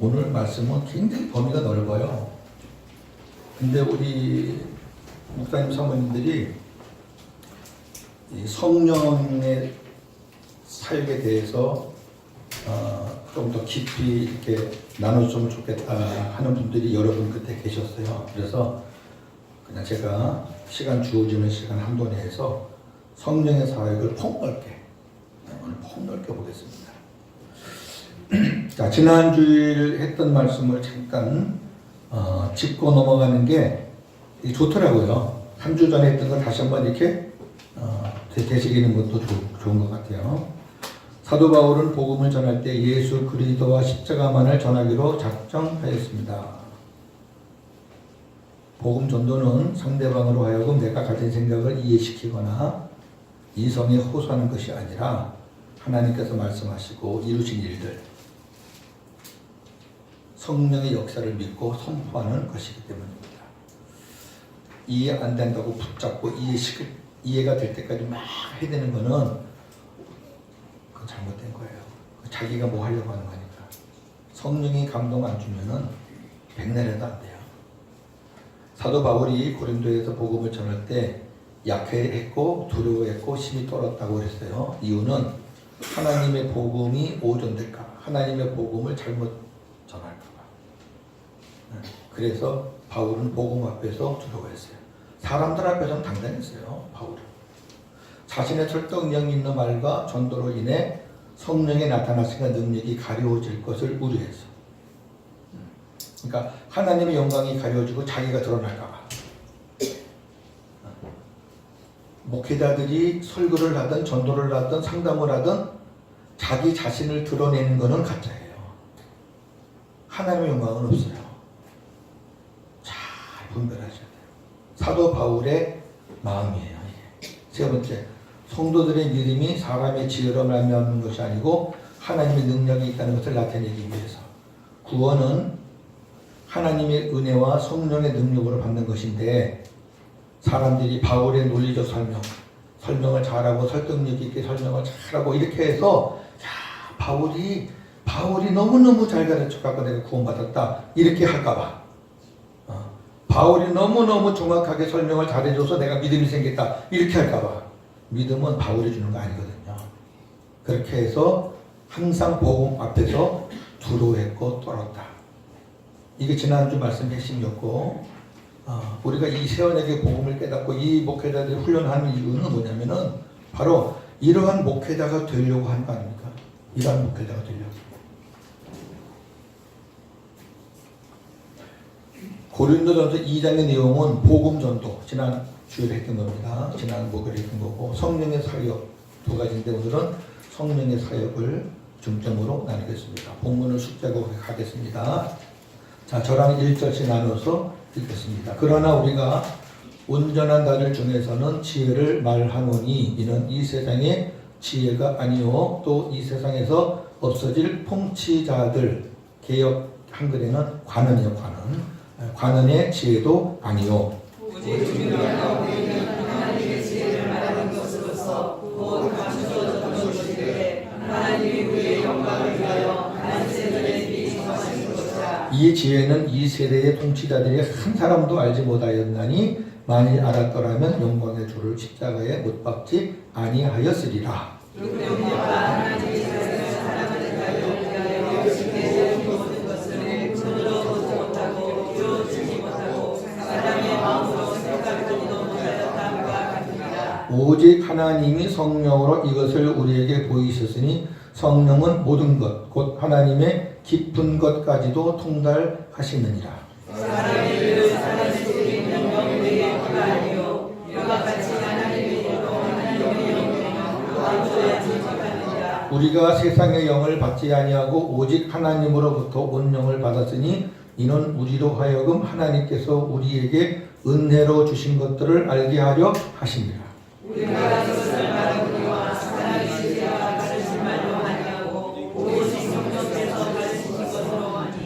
오늘 말씀은 굉장히 범위가 넓어요. 근데 우리 목사님 사모님들이 이 성령의 사역에 대해서 좀 더 깊이 이렇게 나눠주면 좋겠다 하는 분들이 여러분 끝에 계셨어요. 그래서 그냥 제가 시간 주어지는 시간 한도 내에서 성령의 사역을 폭넓게 오늘 폭넓게 보겠습니다. 자, 지난 주일 했던 말씀을 잠깐 짚고 넘어가는 게 좋더라고요. 3주 전에 했던 걸 다시 한번 이렇게 되새기는 것도 좋은 것 같아요. 사도 바울은 복음을 전할 때 예수 그리스도와 십자가만을 전하기로 작정하였습니다. 복음 전도는 상대방으로 하여금 내가 가진 생각을 이해시키거나 이성에 호소하는 것이 아니라 하나님께서 말씀하시고 이루신 일들, 성령의 역사를 믿고 선포하는 것이기 때문입니다. 이해 안 된다고 붙잡고 이해가 될 때까지 막 해대는 거는 그건 잘못된 거예요. 자기가 뭐 하려고 하는 거니까. 성령이 감동 안 주면은 백날해도 안 돼요. 사도 바울이 고린도에서 복음을 전할 때 약해했고 두려워했고 심히 떨었다고 그랬어요. 이유는 하나님의 복음이 오전될까, 하나님의 복음을 잘못 전할까 봐. 그래서 바울은 복음 앞에서 두려워했어요. 사람들 앞에서는 당당했어요. 바울은 자신의 설득력 있는 말과 전도로 인해 성령의 나타나시는 능력이 가려워질 것을 우려했어. 그러니까 하나님의 영광이 가려지고 자기가 드러날까 봐. 목회자들이 설교를 하든 전도를 하든 상담을 하든 자기 자신을 드러내는 것은 가짜예요. 하나님의 영광은 없어요. 잘 분별하셔야 돼요. 사도 바울의 마음이에요. 이게. 세 번째, 성도들의 믿음이 사람의 지혜로 말미암는 것이 아니고 하나님의 능력이 있다는 것을 나타내기 위해서. 구원은 하나님의 은혜와 성령의 능력으로 받는 것인데, 사람들이 바울의 논리적 설명을 잘하고 설득력 있게 설명을 잘하고 이렇게 해서 바울이 너무너무 잘 가르쳐갖고 내가 구원받았다 이렇게 할까봐, 바울이 너무너무 정확하게 설명을 잘해줘서 내가 믿음이 생겼다 이렇게 할까봐. 믿음은 바울이 주는 거 아니거든요. 그렇게 해서 항상 복음 앞에서 두려워했고 떨었다. 이게 지난주 말씀 핵심이었고, 우리가 이 세원에게 복음을 깨닫고 이 목회자들이 훈련하는 이유는 뭐냐면은 바로 이러한 목회자가 되려고 하는 거 아닙니까? 이러한 목회자가 되려고. 고린도전서 2장의 내용은 복음 전도, 지난 주일에 했던 겁니다. 지난 목요일에 했던 거고, 성령의 사역 두 가지인데 오늘은 성령의 사역을 중점으로 나누겠습니다. 본문을 숙제하고 가겠습니다. 자, 저랑 1절씩 나눠서 읽겠습니다. 그러나 우리가 온전한 자들 중에서는 지혜를 말하노니 이는 이 세상의 지혜가 아니요 또 이 세상에서 없어질 통치자들, 개역 한글에는 관원이요, 관원의 지혜도 아니요. 하나님의 지혜를 말하는 것으로서 곧 감추어졌던 것이되 하나님이 우리의 영광을 위하여 한 세대에 미리 정하신 것이라. 이 지혜는 이 세대의 통치자들이 한 사람도 알지 못하였나니 만일 알았더라면 영광의 주를 십자가에 못 박지 아니하였으리라. 하나님이 사람을 위하여 지혜의 모든 것을 손으로 보지 못하고 이루어지지 못하고 사람의 마음으로 생각하지도 못하였다함과 같으니라. 오직 하나님이 성령으로 이것을 우리에게 보이셨으니 성령은 모든 것 곧 하나님의 깊은 것까지도 통달하시느니라. 사람의 일을 살아주시는 영광의 영광 아니요 이와 같이 하나님의 영광은 감추어야지 못하느니라. 우리가 세상의 영을 받지 아니하고 오직 하나님으로부터 온 영을 받았으니 이는 우리로 하여금 하나님께서 우리에게 은혜로 주신 것들을 알게 하려 하십니다. 우리가 그것을 말하거니와 사람의 지혜와 가르친 말로 아니하고 오직 성령께서 가르치신 것으로 하니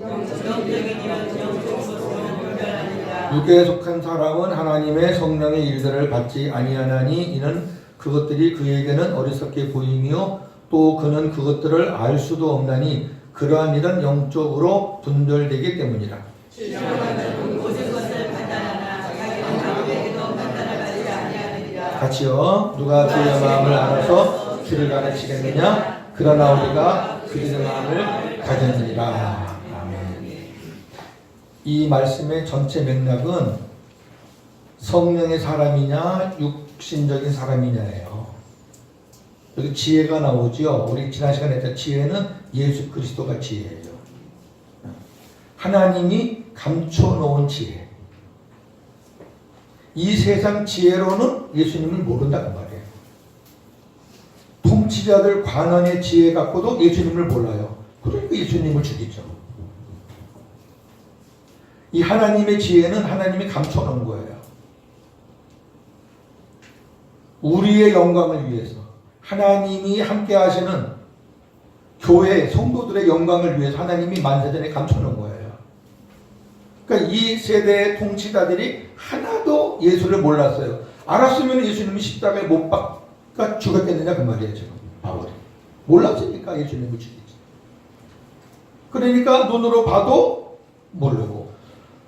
영적인 이런 영적 것으로 분별하니라. 육에 속한 사람은 하나님의 성령의 일들을 받지 아니하나니 이는 그것들이 그에게는 어리석게 보이며 또 그는 그것들을 알 수도 없나니 그러한 일은 영적으로 분별되기 때문이라. 주님은 모든 것을 판단하나 자기는 아무에게도 판단을 받지 아니하느니라. 같이요. 누가 주의 마음을 알아서 주를 가르치겠느냐? 그러나 우리가 그들의 마음을 가졌느니라. 아멘. 이 말씀의 전체 맥락은 성령의 사람이냐 육신적인 사람이냐예요. 여기 지혜가 나오죠. 우리 지난 시간에 했던 지혜는 예수 그리스도가 지혜예요. 하나님이 감춰놓은 지혜. 이 세상 지혜로는 예수님을 모른다는 말이에요. 통치자들 관원의 지혜 갖고도 예수님을 몰라요. 그러니까 예수님을 죽이죠. 이 하나님의 지혜는 하나님이 감춰놓은 거예요. 우리의 영광을 위해서 하나님이 함께 하시는 교회 성도들의 영광을 위해서 하나님이 만세전에 감춰놓은 거예요. 그러니까 이 세대의 통치자들이 하나도 예수를 몰랐어요. 알았으면 예수님이 십자가에 못 박아 죽었겠느냐 그 말이에요. 지금 바울이 몰랐으니까 예수님을 죽이지. 그러니까 눈으로 봐도 모르고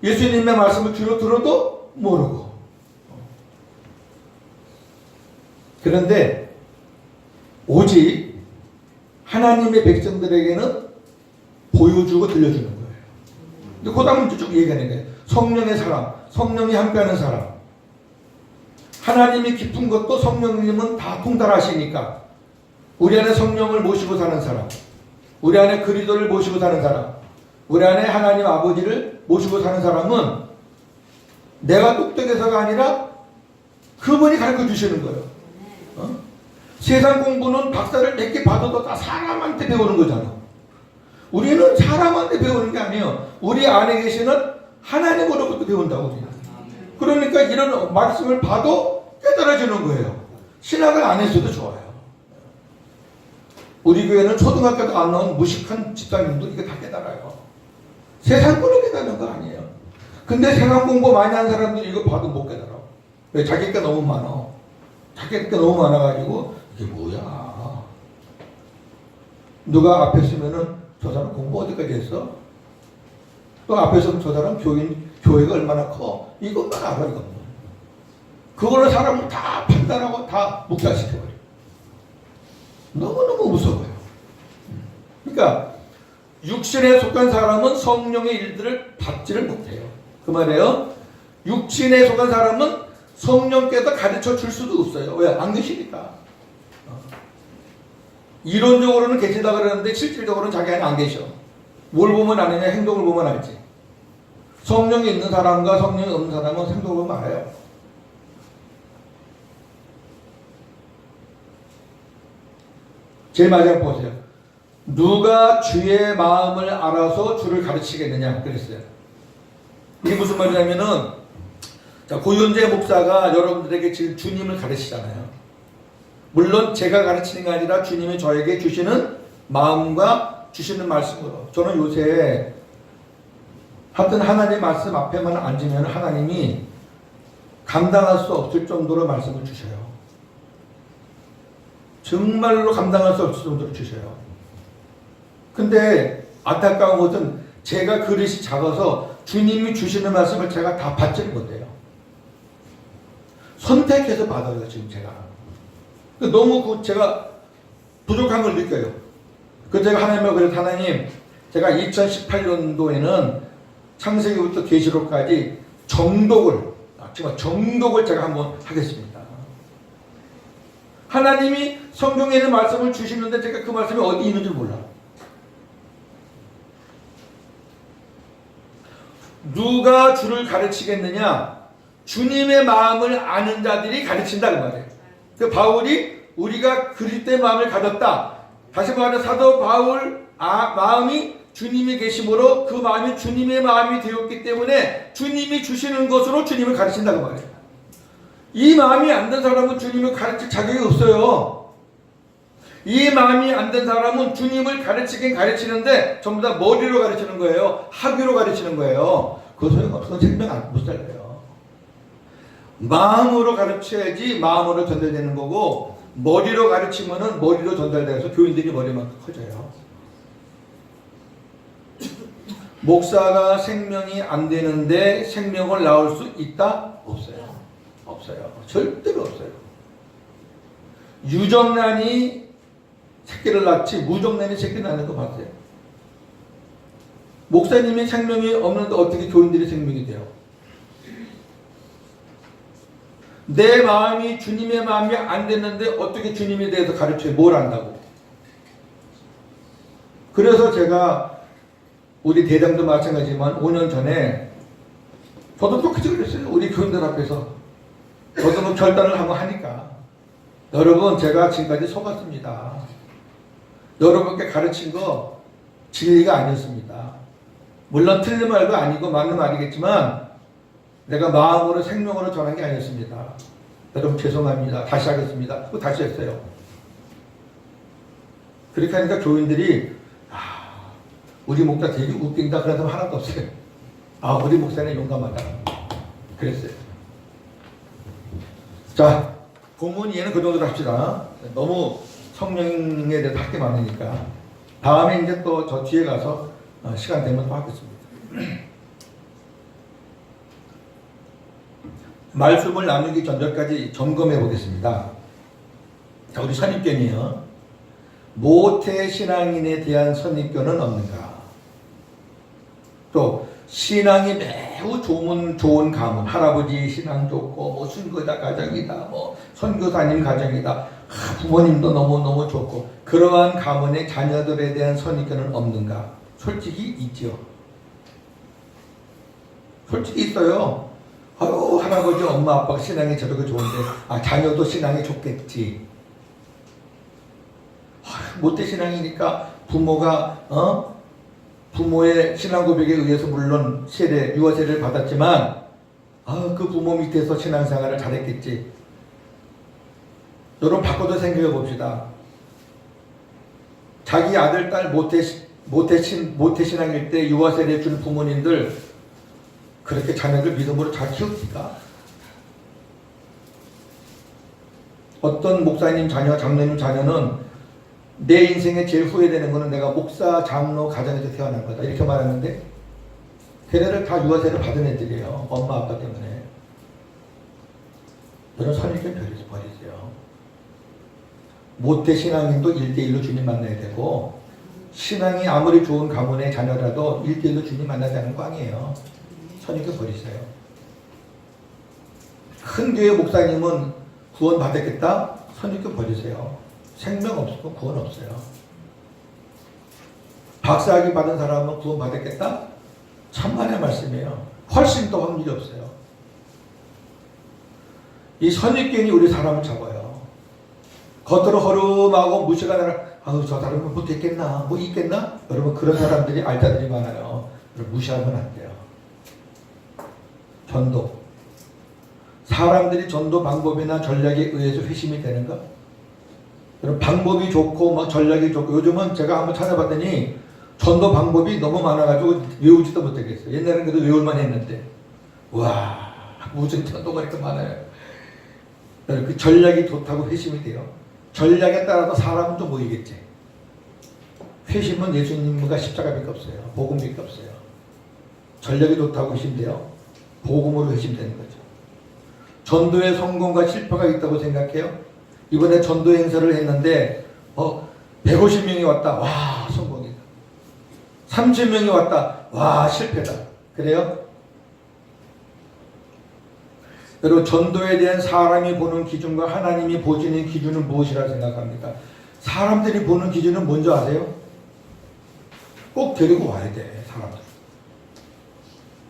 예수님의 말씀을 귀로 들어도 모르고. 그런데 오직 하나님의 백성들에게는 보여주고 들려주는 거예요. 근데 그 다음은 쭉 얘기하는 거예요. 성령의 사람, 성령이 함께하는 사람. 하나님이 깊은 것도 성령님은 다 통달하시니까 우리 안에 성령을 모시고 사는 사람, 우리 안에 그리스도를 모시고 사는 사람, 우리 안에 하나님 아버지를 모시고 사는 사람은 내가 똑똑해서가 아니라 그분이 가르쳐 주시는 거예요. 세상 공부는 박사를 몇 개 받아도 다 사람한테 배우는 거잖아. 우리는 사람한테 배우는 게 아니에요. 우리 안에 계시는 하나님으로부터 배운다고 우리는. 그러니까 이런 말씀을 봐도 깨달아지는 거예요. 신학을 안 했어도 좋아요. 우리 교회는 초등학교도 안 나온 무식한 집사님도 이거 다 깨달아요. 세상 거로 깨달는 거 아니에요. 근데 세상 공부 많이 한 사람들이 이거 봐도 못 깨달아. 왜? 자기가 너무 많아. 자기가 너무 많아가지고 이게 뭐야. 누가 앞에 쓰면은 저 사람 공부 어디까지 했어? 또 앞에 서면 저 사람 교회가 얼마나 커? 이것만 알아, 이것만. 그걸로 사람을 다 판단하고 다 묵살시켜버려. 너무너무 무서워요. 그러니까 육신에 속한 사람은 성령의 일들을 받지를 못해요. 그 말이에요. 육신에 속한 사람은 성령께서 가르쳐 줄 수도 없어요. 왜? 안 계시니까. 이론적으로는 계시다 그러는데 실질적으로는 자기 안에 안 계셔. 뭘 보면 아느냐? 행동을 보면 알지. 성령이 있는 사람과 성령이 없는 사람은 행동을 보면 알아요. 제일 마지막 보세요. 누가 주의 마음을 알아서 주를 가르치겠느냐 그랬어요. 이게 무슨 말이냐면은 자, 고윤재 목사가 여러분들에게 지금 주님을 가르치잖아요. 물론 제가 가르치는 게 아니라 주님이 저에게 주시는 마음과 주시는 말씀으로. 저는 요새 하여튼 하나님의 말씀 앞에만 앉으면 하나님이 감당할 수 없을 정도로 말씀을 주셔요. 정말로 감당할 수 없을 정도로 주셔요. 근데 안타까운 것은 제가 그릇이 작아서 주님이 주시는 말씀을 제가 다 받지를 못해요. 선택해서 받아요, 지금 제가. 너무 제가 부족한 걸 느껴요. 그래서 제가 하나님을 그래서 하나님, 제가 2018년도에는 창세기부터 계시록까지 정독을 제가 한번 하겠습니다. 하나님이 성경에 있는 말씀을 주시는데 제가 그 말씀이 어디 있는지 몰라. 누가 주를 가르치겠느냐? 주님의 마음을 아는 자들이 가르친다 그 말이에요. 그 바울이 우리가 그리스도의 마음을 가졌다. 다시 말하면 사도 바울 마음이 주님이 계심으로 그 마음이 주님의 마음이 되었기 때문에 주님이 주시는 것으로 주님을 가르친다 그 말이에요. 이 마음이 안 된 사람은 주님을 가르칠 자격이 없어요. 이 마음이 안 된 사람은 주님을 가르치긴 가르치는데 전부 다 머리로 가르치는 거예요. 학위로 가르치는 거예요. 그 소용없어. 생명 못 살려요. 마음으로 가르쳐야지 마음으로 전달되는 거고, 머리로 가르치면은 머리로 전달돼서 교인들이 머리만큼 커져요. 목사가 생명이 안 되는데 생명을 낳을 수 있다? 없어요. 없어요. 절대로 없어요. 유정란이 새끼를 낳지 무정란이 새끼를 낳는 거 봤어요? 목사님이 생명이 없는데 어떻게 교인들이 생명이 돼요? 내 마음이 주님의 마음이 안 됐는데 어떻게 주님에 대해서 가르쳐요? 뭘 안다고? 그래서 제가 우리 대장도 마찬가지지만 5년 전에 저도 똑같이 그랬어요. 우리 교인들 앞에서 저도 뭐 결단을 한번 하니까 여러분 제가 지금까지 속았습니다. 여러분께 가르친 거 진리가 아니었습니다. 물론 틀린 말도 아니고 맞는 말이겠지만 내가 마음으로 생명으로 전한 게 아니었습니다. 여러분 죄송합니다. 다시 하겠습니다. 또 다시 했어요. 그렇게 하니까 교인들이 우리 목사 되게 웃긴다 그런 사람 하나도 없어요. 우리 목사는 용감하다 그랬어요. 자, 본문 이해는 그 정도로 합시다. 너무 성령에 대해서 할 게 많으니까 다음에 이제 또 저 뒤에 가서 시간 되면 또 하겠습니다. 말씀을 나누기 전까지 점검해 보겠습니다. 자, 우리 선입견이요. 모태신앙인에 대한 선입견은 없는가? 또 신앙이 매우 좋은 가문, 할아버지 신앙 좋고 뭐 순교자 가정이다, 뭐 선교사님 가정이다, 부모님도 너무너무 좋고 그러한 가문의 자녀들에 대한 선입견은 없는가? 솔직히 있죠. 솔직히 있어요. 할아버지 엄마 아빠가 신앙이 저렇게 좋은데 자녀도 신앙이 좋겠지. 모태신앙이니까 부모가 부모의 신앙 고백에 의해서 물론 유아세례를 받았지만 그 부모 밑에서 신앙생활을 잘했겠지. 여러분 바꿔서 생각해 봅시다. 자기 아들 딸 모태신앙일 때 유아세례 준 부모님들 그렇게 자녀를 믿음으로 잘 키웁니까? 어떤 목사님 자녀, 장로님 자녀는 내 인생에 제일 후회되는 거는 내가 목사, 장로 가정에서 태어난 거다 이렇게 말하는데 걔네를 다 유아세를 받은 애들이에요. 엄마 아빠 때문에. 여러분 선입견 버리세요. 모태신앙인도 1대1로 주님 만나야 되고 신앙이 아무리 좋은 가문의 자녀라도 1대1로 주님 만나지 않는 거 아니에요. 선입견 버리세요. 큰 교회 목사님은 구원 받았겠다? 선입견 버리세요. 생명 없고 구원 없어요. 박사학위 받은 사람은 구원 받았겠다? 천만의 말씀이에요. 훨씬 더 확률이 없어요. 이 선입견이 우리 사람을 잡아요. 겉으로 허름하고 무시가 나라 저 사람은 못했겠나? 뭐 있겠나? 여러분 그런 사람들이 알자들이 많아요. 여러분 무시하면 안 돼요. 전도. 사람들이 전도 방법이나 전략에 의해서 회심이 되는가? 여러분 방법이 좋고 막 전략이 좋고 요즘은 제가 한번 찾아봤더니 전도 방법이 너무 많아가지고 외우지도 못하겠어요. 옛날에는 그래도 외울만 했는데 와 무슨 전도가 이렇게 많아요. 그 전략이 좋다고 회심이 돼요. 전략에 따라서 사람은 좀 모이겠지. 회심은 예수님과 십자가밖에 없어요. 복음밖에 없어요. 전략이 좋다고 회심돼요. 복음으로 회심되는 거죠. 전도의 성공과 실패가 있다고 생각해요. 이번에 전도 행사를 했는데 150명이 왔다. 와 성공이다. 30명이 왔다. 와 실패다. 그래요? 여러분 전도에 대한 사람이 보는 기준과 하나님이 보시는 기준은 무엇이라 생각합니까? 사람들이 보는 기준은 뭔지 아세요? 꼭 데리고 와야 돼. 사람들.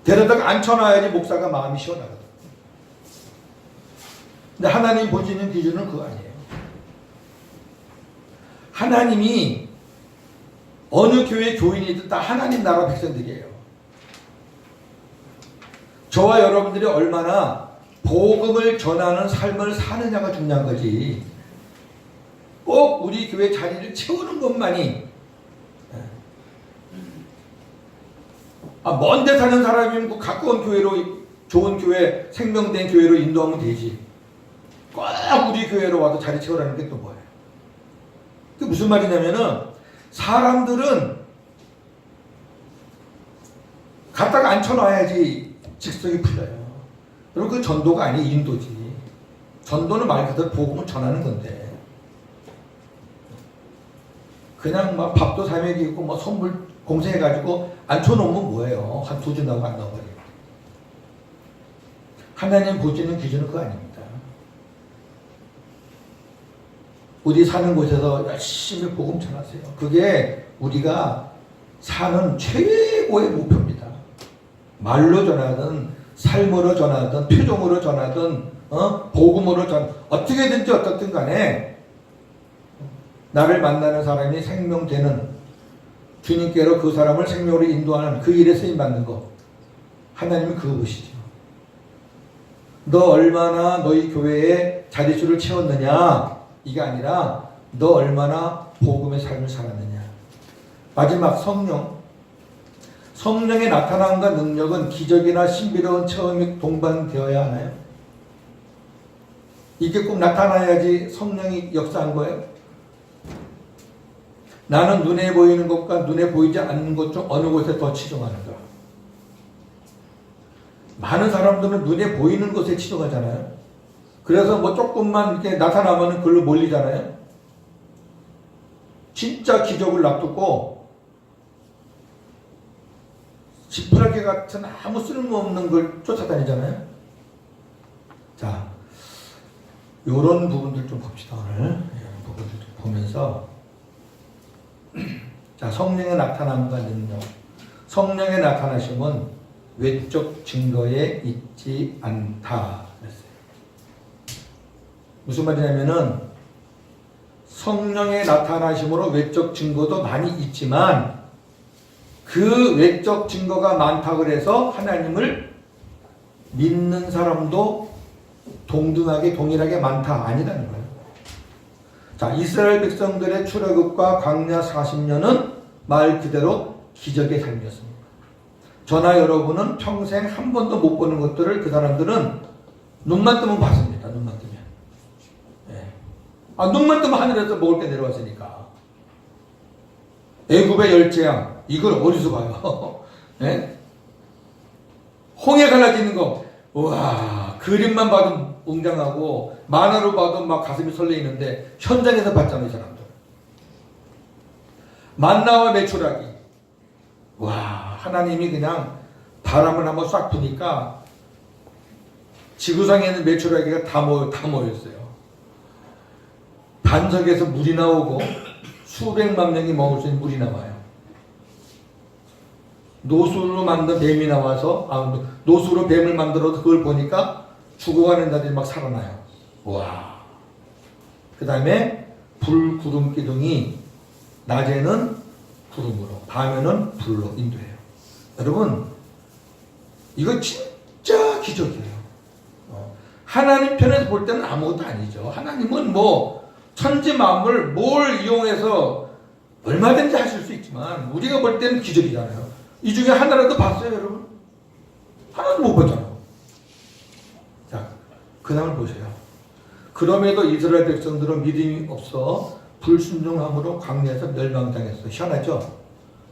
데려다가 앉혀놔야지 목사가 마음이 시원하거든. 근데 하나님 보시는 기준은 그거 아니에요. 하나님이 어느 교회 교인이든 다 하나님 나라 백성들이에요. 저와 여러분들이 얼마나 복음을 전하는 삶을 사느냐가 중요한 거지. 꼭 우리 교회 자리를 채우는 것만이 먼데 사는 사람이면 그 가까운 교회로 좋은 교회 생명된 교회로 인도하면 되지. 꼭 우리 교회로 와서 자리 채우라는 게 또 뭐예요? 그게 무슨 말이냐면은 사람들은 갖다가 앉혀놔야지 직성이 풀려요. 여러분 그 전도가 아니 인도지. 전도는 말 그대로 복음을 전하는 건데 그냥 막 밥도 사 먹이고 뭐 선물 공세해가지고 앉혀놓으면 뭐예요? 한 2주 나오고 안 나와버리고. 하나님 보시는 기준은 그거 아닙니다. 우리 사는 곳에서 열심히 복음 전하세요. 그게 우리가 사는 최고의 목표입니다. 말로 전하든 삶으로 전하든 표정으로 전하든 복음으로 어떻게든지 어떻든 간에 나를 만나는 사람이 생명되는 주님께로 그 사람을 생명으로 인도하는 그 일에 쓰임받는 거 하나님은 그거 보시죠. 너 얼마나 너희 교회에 자릿수를 채웠느냐 이게 아니라 너 얼마나 복음의 삶을 살았느냐. 마지막 성령의 나타남과 능력은 기적이나 신비로운 체험이 동반되어야 하나요? 이게 꼭 나타나야지 성령이 역사한 거예요? 나는 눈에 보이는 것과 눈에 보이지 않는 것 중 어느 곳에 더 치중하는가? 많은 사람들은 눈에 보이는 것에 치중하잖아요. 그래서 뭐 조금만 이렇게 나타나면 그걸로 몰리잖아요. 진짜 기적을 놔두고 지푸라기 같은 아무 쓸모없는 걸 쫓아다니잖아요. 자, 요런 부분들 좀 봅시다. 오늘 이런 부분들 좀 보면서 자, 성령의 나타남과 능력. 성령의 나타나심은 외적 증거에 있지 않다. 무슨 말이냐면은 성령의 나타나심으로 외적 증거도 많이 있지만 그 외적 증거가 많다고 해서 하나님을 믿는 사람도 동일하게 많다 아니라는 거예요. 자, 이스라엘 백성들의 출애굽과 광야 40년은 말 그대로 기적의 삶이었습니다. 저나 여러분은 평생 한 번도 못 보는 것들을 그 사람들은 눈만 뜨면 봤습니다. 눈만 뜨면. 눈만 뜨면 하늘에서 먹을 게 내려왔으니까. 애굽의 열재앙 이걸 어디서 봐요? 예? 홍해 갈라지는 거, 와 그림만 봐도 웅장하고 만화로 봐도 막 가슴이 설레이는데 현장에서 봤잖아요, 이 사람들. 만나와 메추라기, 와 하나님이 그냥 바람을 한번 싹 부니까 지구상에 있는 메추라기가 다 모였어요. 반석에서 물이 나오고 수백만 명이 먹을 수 있는 물이 나와요. 노수로 만든 뱀이 나와서 노수로 뱀을 만들어서 그걸 보니까 죽어가는 자들이 막 살아나요. 와. 그 다음에 불, 구름, 기둥이 낮에는 구름으로 밤에는 불로 인도해요. 여러분 이거 진짜 기적이에요. 하나님 편에서 볼 때는 아무것도 아니죠. 하나님은 뭐 천지 만물 뭘 이용해서 얼마든지 하실 수 있지만 우리가 볼 때는 기적이잖아요. 이 중에 하나라도 봤어요, 여러분? 하나도 못 봤잖아요. 자, 그 다음을 보세요. 그럼에도 이스라엘 백성들은 믿음이 없어 불순종함으로 광야에서 멸망당했어. 희한하죠?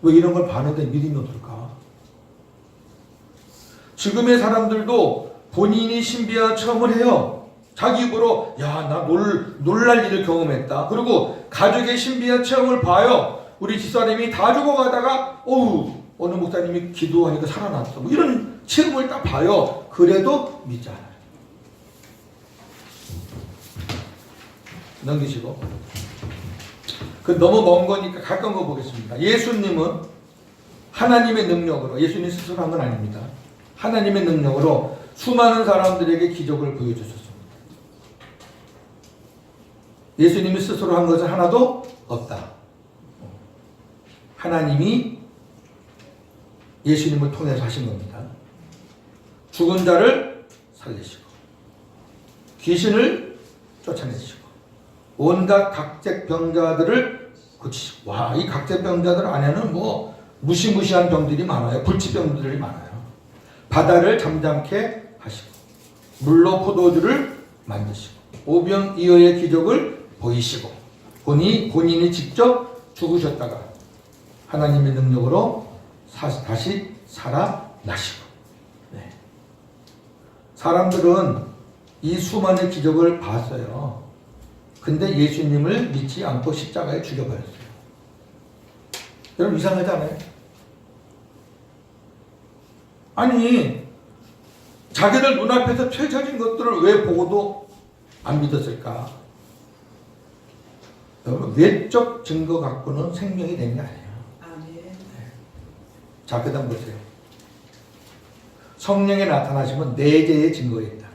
왜 이런 걸 봤는데 믿음이 없을까? 지금의 사람들도 본인이 신비와 체험을 해요. 자기 입으로 나 놀랄 일을 경험했다. 그리고 가족의 신비한 체험을 봐요. 우리 집사님이 다 죽어가다가 어느 목사님이 기도하니까 살아났어. 뭐 이런 체험을 딱 봐요. 그래도 믿지 않아요. 넘기시고 너무 먼 거니까 가까운 거 보겠습니다. 예수님은 하나님의 능력으로, 예수님 스스로 한 건 아닙니다. 하나님의 능력으로 수많은 사람들에게 기적을 보여주셨습니다. 예수님이 스스로 한 것은 하나도 없다. 하나님이 예수님을 통해서 하신 겁니다. 죽은 자를 살리시고 귀신을 쫓아내시고 온갖 각제병자들을 고치시고, 와, 이 각제병자들 안에는 뭐 무시무시한 병들이 많아요. 불치병들이 많아요. 바다를 잠잠케 하시고 물로 포도주를 만드시고 오병이어의 기적을 보이시고 본인이 직접 죽으셨다가 하나님의 능력으로 다시 살아 나시고. 네. 사람들은 이 수많은 기적을 봤어요. 근데 예수님을 믿지 않고 십자가에 죽여버렸어요. 여러분 이상하지 않아요? 아니 자기들 눈앞에서 펼쳐진 것들을 왜 보고도 안 믿었을까? 여러분 외적 증거 갖고는 생명이 되는 게 아니에요. 자, 그 다음 보세요. 성령에 나타나시면 내재의 증거가 있다.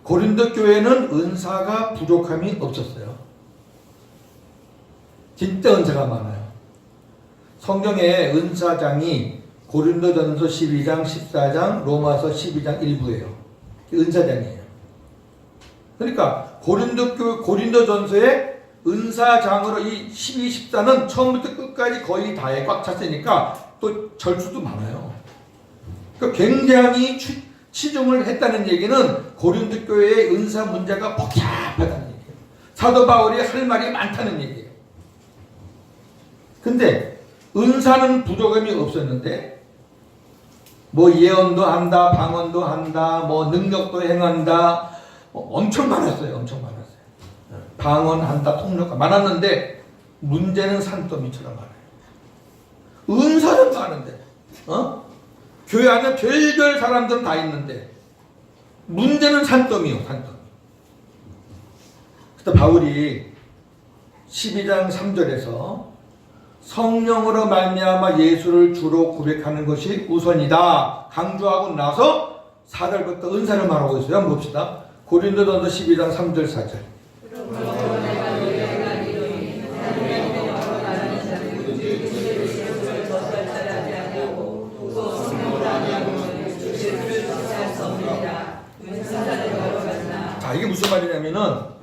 고린도 교회는 은사가 부족함이 없었어요. 진짜 은사가 많아요. 성경에 은사장이 고린도전서 12장, 14장, 로마서 12장 일부예요. 은사장이에요. 그러니까 고린도전서에 은사장으로 이 12, 14는 처음부터 끝까지 거의 다에 꽉 찼으니까 또 절수도 많아요. 그러니까 굉장히 치중을 했다는 얘기는 고린도 교회의 은사 문제가 복잡하다는 얘기예요. 사도 바울이 할 말이 많다는 얘기예요. 근데 은사는 부족함이 없었는데 뭐 예언도 한다, 방언도 한다, 뭐 능력도 행한다, 엄청 많았어요. 엄청 많았어요. 방언한다, 통역가 많았는데 문제는 산더미처럼 많아요. 은사는 많은데, 교회 안에 별별 사람들은 다 있는데 문제는 산더미요, 산더미. 그때 바울이 12장 3절에서 성령으로 말미암아 예수를 주로 고백하는 것이 우선이다 강조하고 나서 4절부터 은사를 말하고 있어요. 한번 봅시다. 고린도전서 12장 3절 4절. 자, 이게 무슨 말이냐면은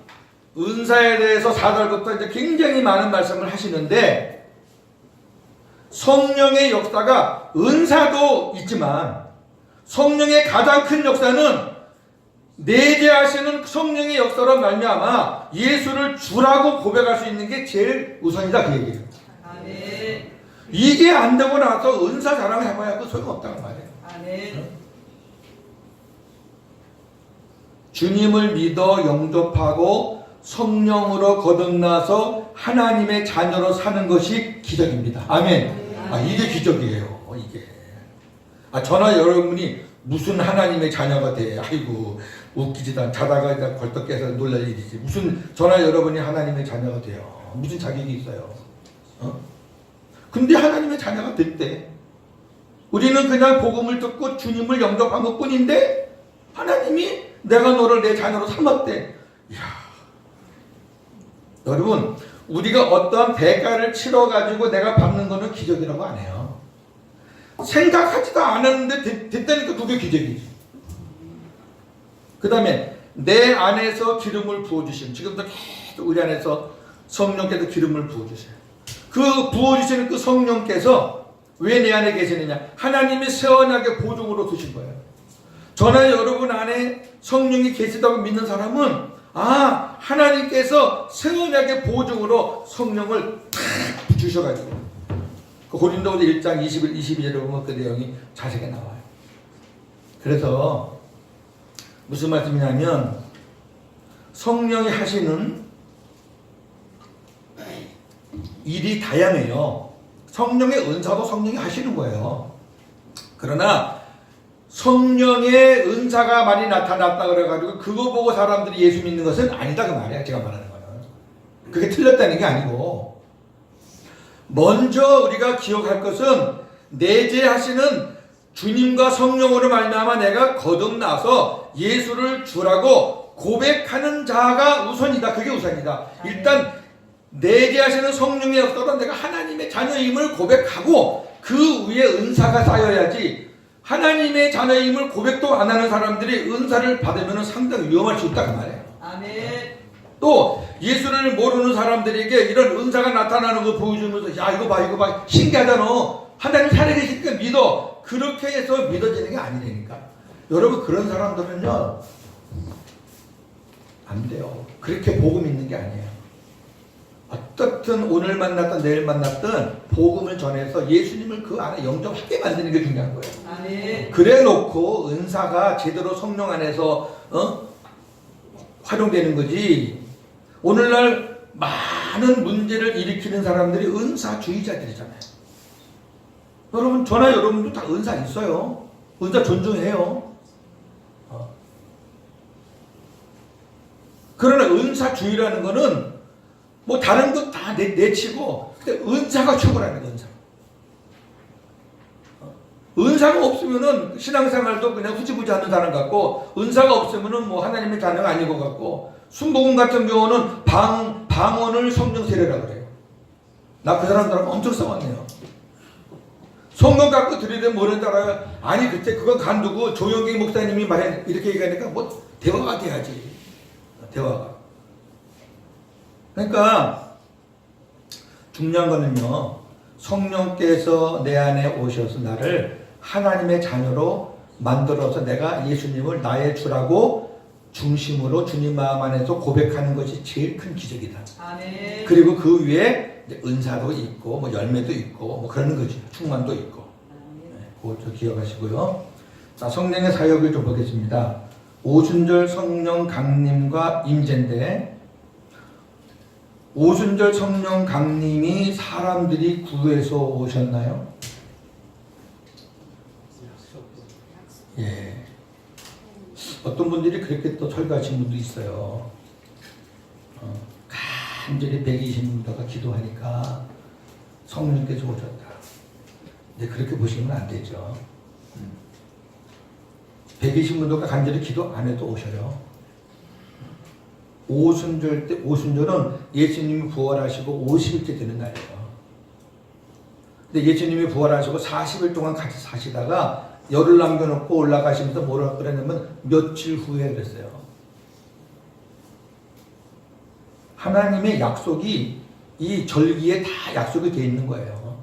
은사에 대해서 4절부터 이제 굉장히 많은 말씀을 하시는데 성령의 역사가 은사도 있지만 성령의 가장 큰 역사는 내재하시는 성령의 역사로 말미암아 예수를 주라고 고백할 수 있는 게 제일 우선이다 그 얘기예요. 아멘. 이게 안 되고 나서 은사 자랑을 해봐야 그 소용없다는 말이에요. 아멘. 주님을 믿어 영접하고 성령으로 거듭나서 하나님의 자녀로 사는 것이 기적입니다. 아멘. 이게 기적이에요. 이게. 저나 여러분이 무슨 하나님의 자녀가 돼. 아이고 웃기지도 않. 자다가 벌떡 깨서 놀랄 일이지. 무슨 저나 여러분이 하나님의 자녀가 돼요. 무슨 자격이 있어요. 근데 하나님의 자녀가 될 때 우리는 그냥 복음을 듣고 주님을 영접한 것 뿐인데 하나님이 내가 너를 내 자녀로 삼았대. 이야. 여러분 우리가 어떠한 대가를 치러가지고 내가 받는 거는 기적이라고 안 해요. 생각하지도 않았는데 됐다니까 그게 기적이지. 그 다음에 내 안에서 기름을 부어주시면 지금도 계속 우리 안에서 성령께서 기름을 부어주세요. 그 부어주시는 그 성령께서 왜 내 안에 계시느냐. 하나님이 새 언약의 보증으로 두신 거예요. 저나 여러분 안에 성령이 계시다고 믿는 사람은 하나님께서 새 언약의 보증으로 성령을 탁 주셔가지고 고린도후서 1장 21, 22절에 보면 그 내용이 자세하게 나와요. 그래서 무슨 말씀이냐면 성령이 하시는 일이 다양해요. 성령의 은사도 성령이 하시는 거예요. 그러나 성령의 은사가 많이 나타났다 그래가지고 그거 보고 사람들이 예수 믿는 것은 아니다 그 말이야. 제가 말하는 거는 그게 틀렸다는 게 아니고 먼저 우리가 기억할 것은 내재하시는 주님과 성령으로 말미암아 내가 거듭나서 예수를 주라고 고백하는 자가 우선이다. 그게 우선이다. 일단 내재하시는 성령의 역사로 내가 하나님의 자녀임을 고백하고 그 위에 은사가 쌓여야지. 하나님의 자녀임을 고백도 안 하는 사람들이 은사를 받으면 상당히 위험할 수 있다 그 말이에요. 아멘. 또 예수를 모르는 사람들에게 이런 은사가 나타나는 거 보여주면서 야 이거 봐 신기하잖아. 하나님 살아계시니까 믿어. 그렇게 해서 믿어지는 게 아니니까. 여러분 그런 사람들은요 안 돼요. 그렇게 복음 있는 게 아니에요. 어떻든 오늘 만났든 내일 만났든 복음을 전해서 예수님을 그 안에 영접하게 만드는 게 중요한 거예요. 아멘. 그래 놓고 은사가 제대로 성령 안에서 활용되는 거지. 오늘날 많은 문제를 일으키는 사람들이 은사주의자들이잖아요. 여러분, 저나 여러분도 다 은사 있어요. 은사 존중해요. 그러나 은사주의라는 거는 뭐 다른 것 다 내치고 근데 은사가 최고라는 거예요. 은사가 없으면은 신앙생활도 그냥 후지부지 하는 사람 같고, 은사가 없으면은 뭐 하나님의 자녀가 아닌 것 같고, 순복음 같은 경우는 방언을 성령 세례라 그래요. 나 그 사람들하고 엄청 싸웠네요. 성령 갖고 들이대면 뭐를 따라요? 아니 그때 그거 간두고 조영기 목사님이 말해 이렇게 얘기하니까 뭐 대화가 돼야지. 대화가. 그러니까 중요한 거는요, 성령께서 내 안에 오셔서 나를 하나님의 자녀로 만들어서 내가 예수님을 나의 주라고 중심으로 주님 마음 안에서 고백하는 것이 제일 큰 기적이다. 아멘. 그리고 그 위에 은사도 있고 뭐 열매도 있고 뭐 그러는 거지. 충만도 있고. 네, 그것도 기억하시고요. 자, 성령의 사역을 좀 보겠습니다. 오순절 성령 강림과 임재인데, 오순절 성령 강림이 사람들이 구해서 오셨나요? 예. 어떤 분들이 그렇게 또 설교하신 분도 있어요. 간절히 120명도가 기도하니까 성령께서 오셨다. 근데 그렇게 보시면 안 되죠. 120명도가 간절히 기도 안 해도 오셔요. 오순절 때, 오순절은 예수님이 부활하시고 50일째 되는 날이에요. 근데 예수님이 부활하시고 40일 동안 같이 사시다가 열을 남겨놓고 올라가시면서 뭐라고 그랬냐면 며칠 후에 그랬어요. 하나님의 약속이 이 절기에 다 약속이 되어 있는 거예요.